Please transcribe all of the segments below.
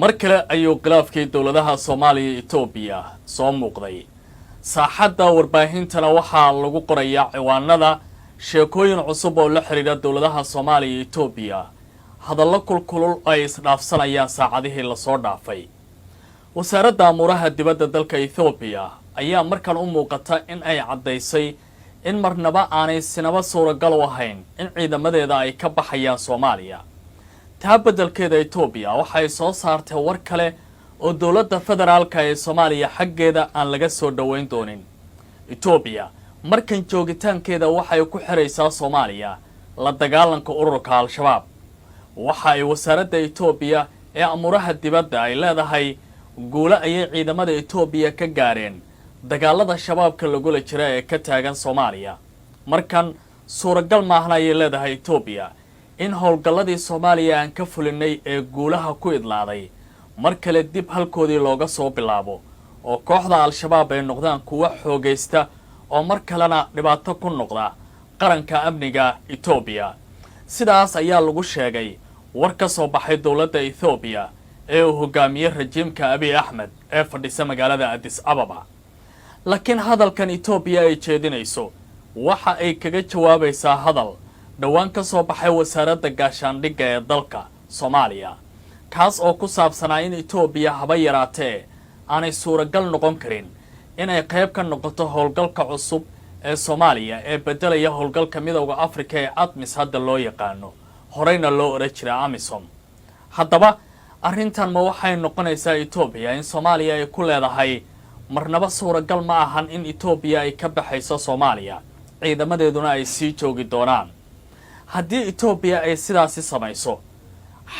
markale ayuu khilaafkii dowladaha Soomaaliya iyo Itoobiya soo muuqday saaxadda warbaahintana waxaa lagu qorayaa ciwaanada sheekooyin cusub oo la xiriira dowladaha Soomaaliya iyo Itoobiya hadallo kulkulul ay isdhaafsanayaan saacadihii la soo dhaafay wasaaradda amuraha dibadda dalka Itoobiya ayaa markan u muuqata in ay cadeysay in marnaba aanay sinaba suuragal u ahayn in ciidamadeeda ay ka baxayaan Soomaaliya taa beddelkeeda Itoobiya waxay soo saartay war kale oo dowladda federaalka ee Soomaaliya xaggeeda aan laga soo dhaweyn doonin Itoobiya markan joogitaankeeda waxay ku xiraysaa Soomaaliya la dagaalanka ururka Al-Shabaab waxa ay wasaaradda Itoobiya ee amuraha dibadda ay leedahay guula ayay ciidamada Itoobiya ka gaareen dagaalada shabaabka lagula jira ee ka taagan Soomaaliya markan suuragal maahan ayay leedahay Itoobiya in howlgalladii Soomaaliya aan ka fulinay ee guulaha ku idlaaday mar kale dib halkoodii looga soo bilaabo oo kooxda Al-Shabaab ay noqdaan kuwa xoogaysta oo mar kalena dhibaato ku noqda qaranka amniga Itoobiya sidaas ayaa lagu sheegay war ka soo baxay dowladda Itoobiya ee uu hogaamiyay rajiimka Abiy Ahmed ee fadhisa magaalada Addis Ababa laakiin hadalkan Itoobiya ay jeedinayso waxa ay kaga jawaabaysaa hadal dhawaan ka soo baxay wasaaradda gaashaandhigga ee dalka Soomaaliya kaas oo ku saabsanaa in Itoobiya haba yaraatee aanay suuragal noqon karin inay qayb ka noqoto howlgalka cusub ee Soomaaliya ee bedelaya howlgalka midowga Afrika ee ATMIS hadda loo yaqaano horeyna loo oran jiray AMISOM haddaba arrintan ma waxay noqonaysaa Itoobiya in Soomaaliya ay ku leedahay marnaba suuragal ma ahan in Itoobiya ay ka baxayso Soomaaliya ciidamadeeduna ay sii joogi doonaan haddii Itoobiya ay sidaasi samayso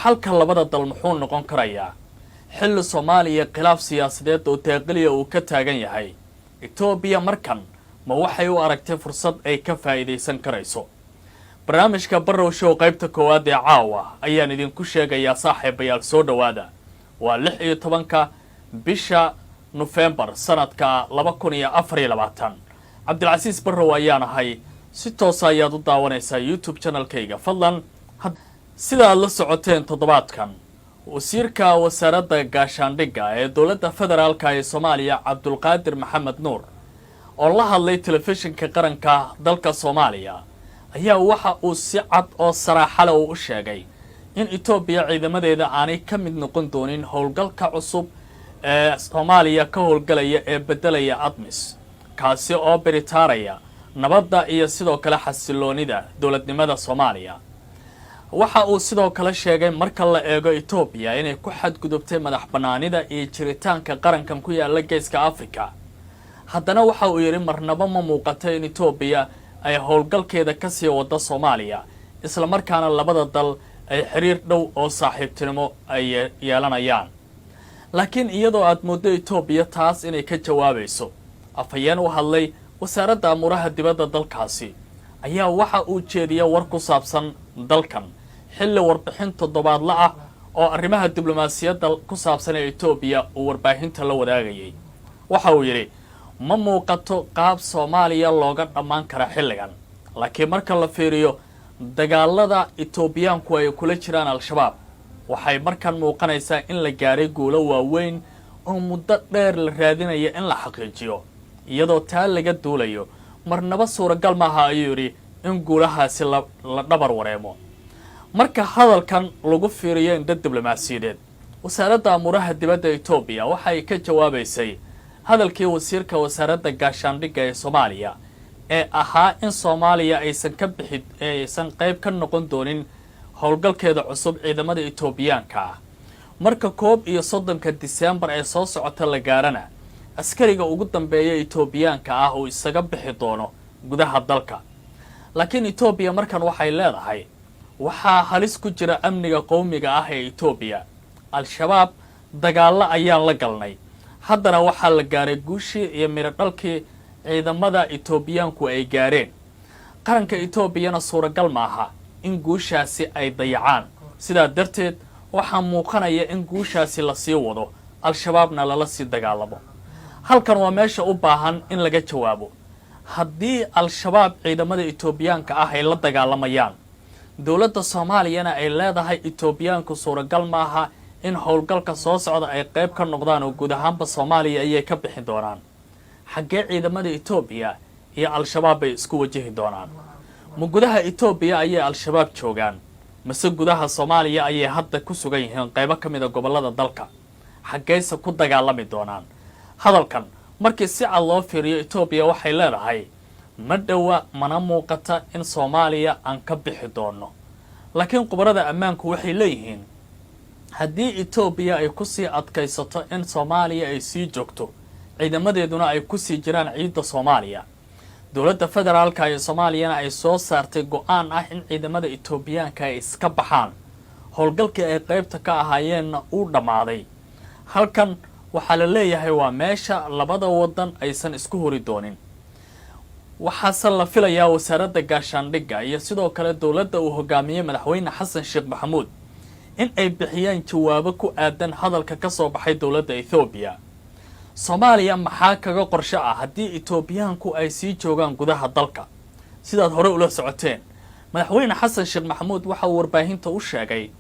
xalka labada dal muxuu noqon karayaa xilli Soomaaliya khilaaf siyaasadeed oo taaqliya uu ka taagan yahay Itoobiya markan ma waxay u aragtay fursad ay ka faa'iideysan karayso barnaamijka Barrow Show qaybta koowaad ee caawa ayaan idinku sheegayaa saaxiibayaal soo dhawaada waa 16 bisha November sanadka 2024 Cabdilcasiis Barrow ayaan ahay si toos ah ayaad u daawanaysaa YouTube channelkayga fadlan sida aad la socoteen toddobaadkan wasiirka wasaaradda gaashaandhigga ee dowladda federaalka ee Soomaaliya Cabdulqaadir Maxamed Nuur oo la hadlay telefishinka qaranka dalka Soomaaliya ayaa waxa uu si cad oo saraaxo leh u sheegay in Itoobiya ciidamadeeda aanay ka mid noqon doonin howlgalka cusub ee Soomaaliya ka howlgalaya ee bedelaya ATMIS kaasi oo beritaaraya nabadda iyo sidoo kale xasiloonida dowladnimada Soomaaliya waxa uu sidoo kale sheegay marka la eego Itoobiya inay ku xadgudubtay madax banaanida iyo jiritaanka qarankan ku yaala geeska Afrika haddana waxa uu yiri marnaba ma muuqato in Itoobiya ay howlgalkeeda ka sii wada Soomaaliya isla markaana labada dal ay xiriir dhow oo saaxiibtinimo ay yeelanayaan laakiin iyadoo aad moodo Itoobiya taas inay ka jawaabayso afayeen u hadlay wasaaradda amuraha dibadda dalkaasi ayaa waxa uu jeediyay war ku saabsan dalkan xilli warbixin toddobaadle ah oo arrimaha diblomaasiyadda ku saabsan ee Itoobiya uu warbaahinta la wadaagayay waxa uu yiri ma muuqato qaab Soomaaliya looga dhamaan kara xilligan laakiin marka la fiiriyo dagaalada Itoobiyaanku ay kula jiraan Al-Shabaab waxay markan muuqanaysaa in la gaaray guulo waaweyn oo muddo dheer la raadinayo in la xaqiijiyo iyadoo taa laga duulayo marnaba suuragal maaha ayuu yiri in guulahaasi la dhabar wareemo marka hadalkan lagu fiiriyo inda diblomaasiyadeed wasaaradda amuraha dibadda Itoobiya waxay ka jawaabaysay hadalkii wasiirka wasaaradda gaashaandhigga ee Soomaaliya ee ahaa in Soomaaliya aysan qayb ka noqon doonin howlgalkeeda cusub ciidamada Itoobiyaanka marka 31 December ee soo socota la gaarana askariga ugu dambeeya Itoobiyaanka ah oo isaga bixi doono gudaha dalka laakiin Itoobiya markan waxay leedahay waxa halis ku jira amniga qowmiga ah ee Itoobiya Al-Shabaab dagaal ayaan la galnay haddana waxa la gaaray guushii iyo miradhalkii ciidamada Itoobiyaanku ay gaareen qaranka Itoobiyana suuragal maaha in guushaasi ay dayacaan sidaa darteed waxa muuqanaya in guushaasi la sii wado Al-Shabaabna lala sii dagaalamo halkan waa meesha u baahan in laga jawaabo haddii Al-Shabaab ciidamada Itoobiyaanka ah ay la dagaalamayaan dowladda Soomaaliyana ay leedahay Itoobiyaanku suuragal maaha in howlgalka soo socda ay qayb ka noqdaan oo guud ahaanba Soomaaliya ayay ka bixi doonaan xaggee ciidamada Itoobiya iyo al-shabaab ay isku wajihi doonaan ma gudaha Itoobiya ayay al-shabaab joogaan mase gudaha Soomaaliya ayay hadda ku sugan yihiin qaybo ka mid ah gobolada dalka xaggeesa ku dagaalami doonaan hadalkan markii si cad loo fiiriyo Itoobiya waxay leedahay ma dhawa mana muuqata in Soomaaliya aan ka bixi doono laakiin qubarada ammaanku waxay leeyihiin haddii Itoobiya ay ku sii adkaysato in Soomaaliya ay sii joogto ciidamadeeduna ay ku sii jiraan ciidda Soomaaliya dowladda federaalka ee Soomaaliyana ay soo saartay go'aan ah in ciidamada Itoobiyaanka ay iska baxaan howlgalkii ay qaybta ka ahaayeenna uu dhamaaday halkan waxaa la leeyahay waa meesha labada wadan aysan isku hori doonin waxaase la filayaa wasaaradda gaashaandhigga iyo sidoo kale dowladda uu hogaamiyey madaxweyne xasan sheekh maxamuud in ay bixiyaan jawaabo ku aadan hadalka ka soo baxay dowladda Itoobiya Soomaaliya maxaa kaga qorshe ah haddii Itoobiyaanku ay sii joogaan gudaha dalka sidaad hore ula socoteen madaxweyne xasan sheekh maxamuud waxa uu warbaahinta u sheegay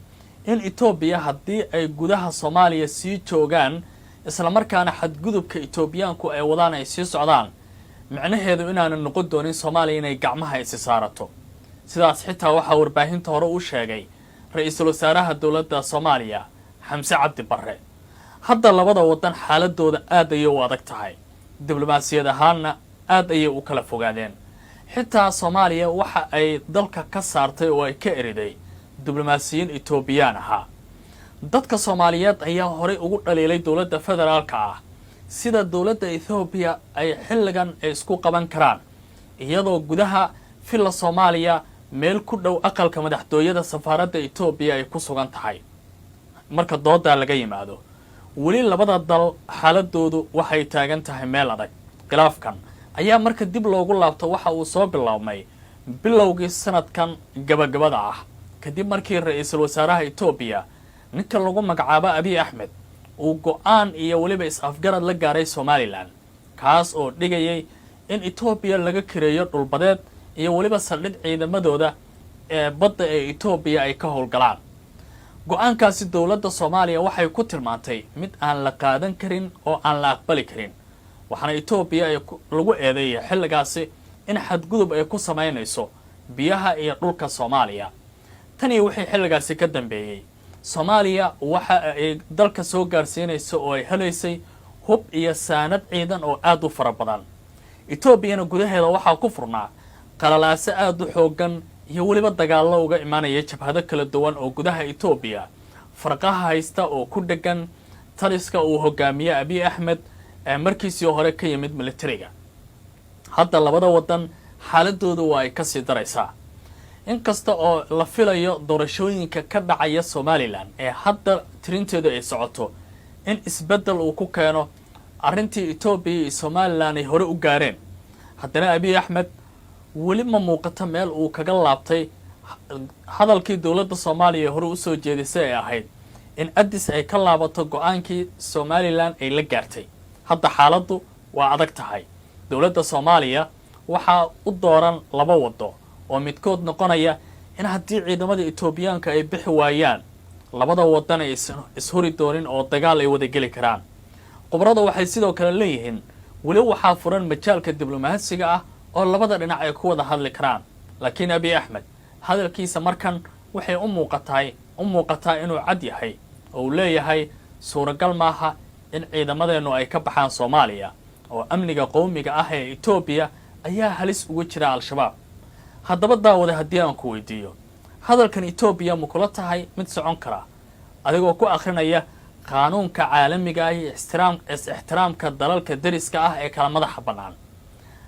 in Itoobiya haddii ay gudaha Soomaaliya sii joogaan isla markaana xadgudubka Itoobiyaanku ay wadaan ay sii socdaan macnaheedu inaanu noqon doonin Soomaaliya inay gacmaha is saarato sidaas xitaa waxa warbaahinta hore u sheegay ra'iisul wasaaraha dowladda Soomaaliya Xamse Cabdi Barre hadda labada wadan xaaladooda aad ay u adag tahay diblomaasiyad ahaanna aad ay u kala fogaadeen xitaa Soomaaliya waxa ay dalka ka saartay oo ay ka eriday diblomaasiyiin Itoobiyaan ahaa dadka Soomaaliyeed ayaa hore ugu dhaleelay dowladda federaalka ah sida dowladda Itoobiya ay xilligan isku qaban karaan iyadoo gudaha filla Soomaaliya meel ku dhow aqalka madaxtooyada safaaradda Itoobiya ay ku sugan tahay marka dooda laga yimaado wali labada dal xaaladoodu waxay taagan tahay meel adag khilaafkan ayaa marka dib loogu laabto waxa uu soo bilaabmay bilowgii sanadkan gabagabada ah kadib markii ra'iisul wasaaraha Itoobiya ninka lagu magacaabo Abiy Ahmed uu go'aan iyo waliba is-afgarad la gaaray Somaliland kaas oo dhigayay in Itoobiya laga kireeyo dhulbadeed iyo waliba saldhig ciidamadooda ee badda ee Itoobiya ay ka howlgalaan go'aankaasi dowladda Soomaaliya waxay ku tilmaantay mid aan la qaadan karin oo aan la aqbali karin waxaana Itoobiya ay lagu eedeeyay xilligaasi in xadgudub ay ku sameynayso biyaha iyo dhulka Soomaaliya tani waxay xilligaasi ka dambeeyay Soomaaliya waxa ay dalka soo gaarsiinayso oo ay helaysay hub iyo saanad ciidan oo aad u fara badan Itoobiyana gudaheeda waxaa ku furnaa qalalaase aad u xoogan iyo waliba dagaallo uga imaanaya jabhado kala duwan oo gudaha Itoobiya farqaha haysta oo ku dhagan taliska uu hogaamiye Abiy Ahmed ee markiisii hore ka yimid militariga hadda labada wadan xaaladoodu waa ay ka sii daraysaa inkasta oo la filayo doorashooyinka ka dhacaya Somaliland ee hadda tirinteedu ay socoto in isbedel uu ku keeno arrintii Itoobiya iyo Somaliland ay hore u gaareen haddana Abiy Ahmed wali ma muuqata meel uu kaga laabtay hadalkii dowladda Soomaaliya hore u soo jeedisay ay ahayd in Addis ay ka laabato go'aankii Somaliland ay la gaartay hadda xaaladdu waa adag tahay dowladda Soomaaliya waxa u dooran laba wado oo midkood noqonaya in haddii ciidamada Itoobiyaanka ay bixi waayaan labada wadan ay ishori doonin oo dagaal ay wada geli karaan qubrada waxay sidoo kale leeyihiin wali waxaa furan majaalka diblomaasiga ah oo labada dhinac ay ku wada hadli karaan laakiin Abiy Ahmed hadalkiisa markan waxay u muuqataa inuu cad yahay oo leeyahay suuragal maaha in ciidamadeenu ay ka baxaan Soomaaliya oo amniga qowmiga ah ee Itoobiya ayaa halis ugu jira al-shabaab haddaba daawada haddii aan ku weydiiyo hadalkan Itoobiya ma kula tahay mid socon kara adigoo ku akhrinaya qaanuunka caalamiga ah iyo ixtiraamka dalalka dariska ah ee kala madaxa bannaan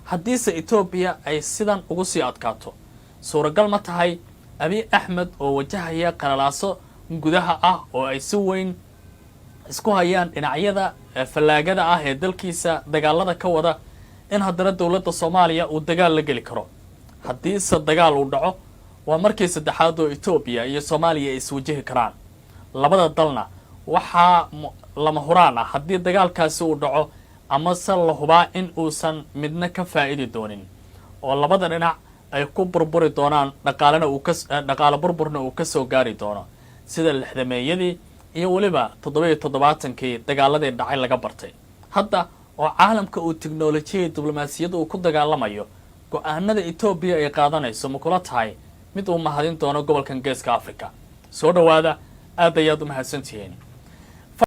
haddiise Itoobiya ay sidan ugu sii adkaato suuragal ma tahay Abiy Ahmed oo wajahaya qalalaaso gudaha ah oo ay si weyn isku hayaan dhinacyada fallaagada ah ee dalkiisa dagaalada ka wada in haddana dowladda Soomaaliya uu dagaal la geli karo haddiise dagaal uu dhaco waa markii saddexaad oo Itoobiya iyo Soomaaliya is wajihi karaan labada dalna waxaa lama huraan ah haddii dagaalkaasi uu dhaco ama se la hubaa in uusan midna ka faa'iidi doonin oo labada dhinac ay ku burburi doonaan dhaqaale burburna uu ka soo gaari doono sida lixdameeyadii iyo weliba 77kii dagaaladii dhacay laga bartay hadda oo caalamka uu tiknoolajiyada diblomaasiyadda uu ku dagaalamayo go'aanada Ethiopia ay qaadanayso ma kula tahay mid uu mahadin doono gobolkan Geeska Afrika soo dhawaada aad ayaad u mahadsantihiin